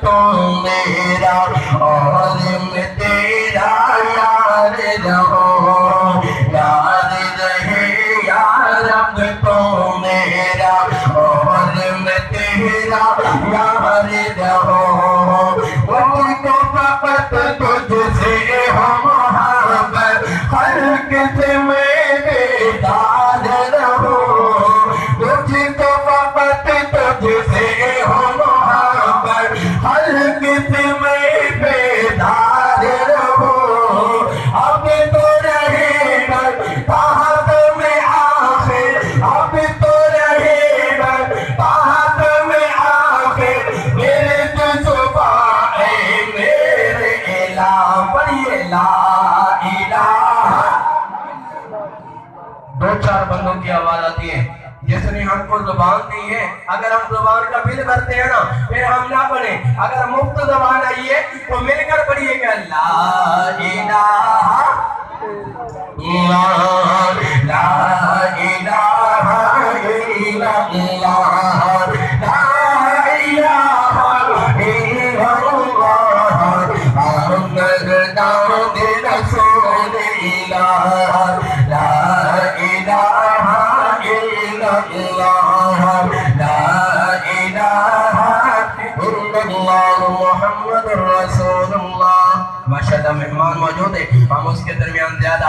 तो मेरा और मैं तेरा यार रहो, याद रहे यार अब तो मेरा और मैं तेरा यार रहो। मुझको फकत तुझसे हो मोहब्बत, हर किसी में बेदार रहो। मुझको फकत तुझसे हो मोहब्बत, हर किसी में बेदार रहो। अब तो रहेगा ताहत में आखिर, अब तो रहेगा ताहत में आखिर, मेरे जुज़्बाए मेरे इलाह। पढ़िए ला इलाहा। दो चार बंदों की आवाज आती है, जिसने हमको जुबान दी है, अगर हम जुबान का बिल भरते हैं ना, फिर हम ना पढ़े। अगर मुफ्त जुबान आई है तो मिलकर पढ़िएगा ला इलाहा इल्लल्लाह, ला इलाहा इल्लल्लाह, ला इलाहा इल्लल्लाह, मुहम्मद रसूलुल्लाह, ला इलाहा इल्लल्लाह, ला इलाहा इल्लल्लाह, मुहम्मद रसूलुल्लाह। माशाअल्लाह मेहमान मौजूद है, हम उसके दरमियान ज्यादा